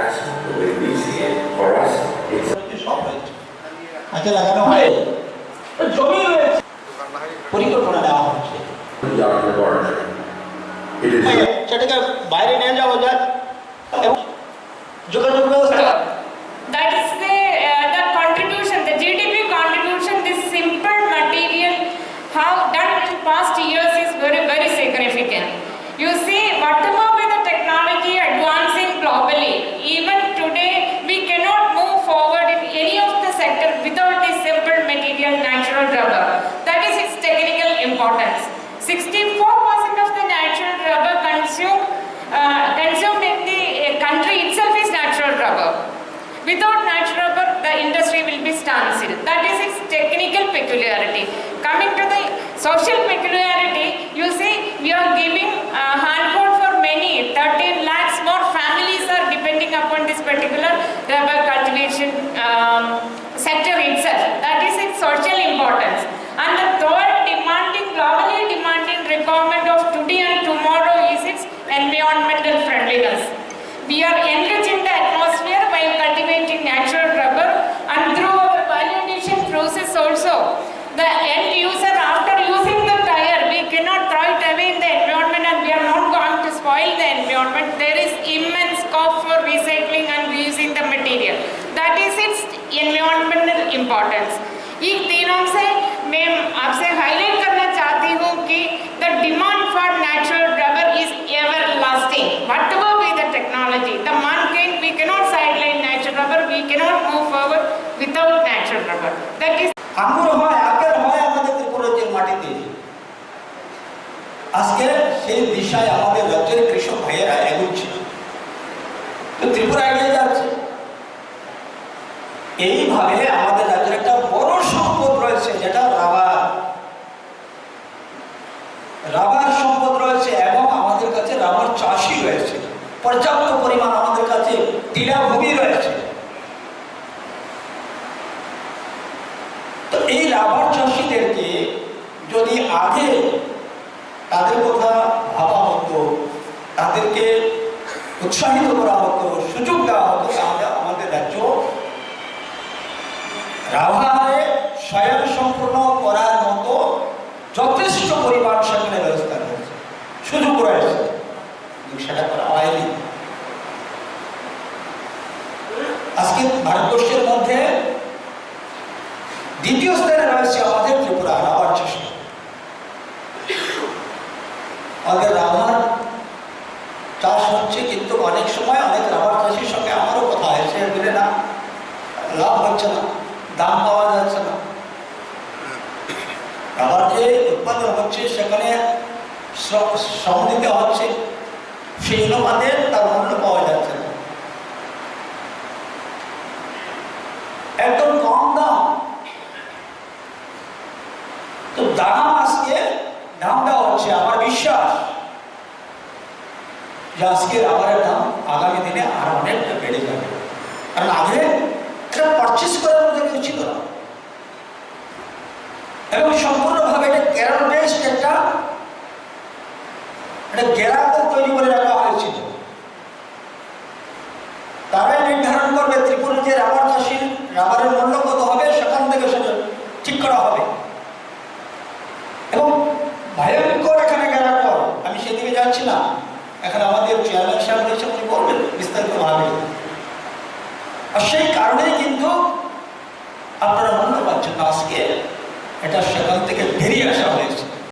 That's the way we see it. For us, it's আচ্ছা লাগানো হয় জমি রয়েছে পরিকল্পনা নেওয়া হচ্ছে সেটাকে বাইরে নিয়ে যাওয়া যায় এবং যোগাযোগ ব্যবস্থা that is the contribution, the GDP contribution, this simple material have done in past years is very, very significant. You see, whatever with the technology advancing globally, even today we cannot move forward in any of the sector without this simple material, natural rubber. That is its technical importance. 64% of the natural rubber consumed in the country itself is natural rubber. Without natural rubber, the industry will be standstill. That is its technical peculiarity. Coming to the social peculiarity, you see, we are giving a handhold for many. 13 lakhs more families are depending upon this particular rubber cultivation sector itself. That is its social importance. And the third globally demanding requirement of today and tomorrow is its environmental friendliness. We are enriching the atmosphere by cultivating natural rubber, and through our value addition process also, the end user, after using the tire, we cannot throw it away in the environment and we are not going to spoil the environment. There is immense scope for recycling and reusing the material. That is its environmental importance. एक तीनों से मैं आपसे highlight करना चाहती हूँ कि the demand for natural rubber is everlasting. Whatever be the technology, the mankind, we cannot sideline natural rubber. We cannot move forward without natural rubber. That is. আঙ্গুর হয় আপেল হয় আমাদের ত্রিপুরার যে মাটিতে আজকে সেই দিশায় আমাদের রাজ্যের কৃষক ভাইয়েরা এগোচ্ছে তো ত্রিপুরা এগিয়ে যাচ্ছে এইভাবে আমাদের রাজ্যের একটা বড় সম্পদ রয়েছে যেটা রাবার সম্পদ রয়েছে এবং আমাদের কাছে রাবার চাষই রয়েছে পর্যাপ্ত পরিমাণ আমাদের কাছে টিলা ভূমি রয়েছে তো এই রাবার চাষিদেরকে যদি আগে তাদের কথা ভাবা হতো তাদেরকে উৎসাহিত করা হতো সুযোগ দেওয়া হতো তাহলে আমাদের রাজ্য রাবারে স্বয়ং সম্পূর্ণ করার মতো যথেষ্ট পরিমাণ সেখানে ব্যবস্থা রয়েছে সুযোগ রয়েছে কিন্তু সেটা করা হয়নি আজকে ভারতবর্ষের মধ্যে দ্বিতীয় স্থানে রয়েছে আমাদের ত্রিপুরা রাবার চাষে আমাদের রাবার চাষ হচ্ছে কিন্তু অনেক সময় অনেক রাবার চাষির সঙ্গে আমারও কথা হয়েছে বলে না লাভ হচ্ছে না দাম পাওয়া যাচ্ছে না রাবার যে উৎপাদন হচ্ছে সেখানে শ্রম দিতে হচ্ছে সেই অনুপাতে তার মূল্য পাওয়া যাচ্ছে না একদম কম দাম তো দাম আজকে দাম দেওয়া হচ্ছে আমার বিশ্বাস যে আজকে রাবারের দাম আগামী দিনে আরো অনেকটা বেড়ে যাবে কারণ আগে এটা পারচেস করার মধ্যে কেউ ছিল না এবং সম্পূর্ণভাবে এটা কেরল বেসড একটা গেরাতে তৈরি করে রাখা হয়েছিল তারাই নির্ধারণ করবে ত্রিপুরা যে রাবার চাষির রাবারের মূল্য কত হবে সেখান থেকে সেটা ঠিক করা হবে এবং ভয়ঙ্কর এখানে গেরা কর আমি সেদিকে যাচ্ছি না এখানে আমাদের চেয়ারম্যান সাহেব রয়েছে উনি বলবেন বিস্তারিতভাবে আর সেই কারণেই কিন্তু আপনারা মনে পাচ্ছেন আজকে এটা সেখান থেকে বেরিয়ে আসা হয়েছে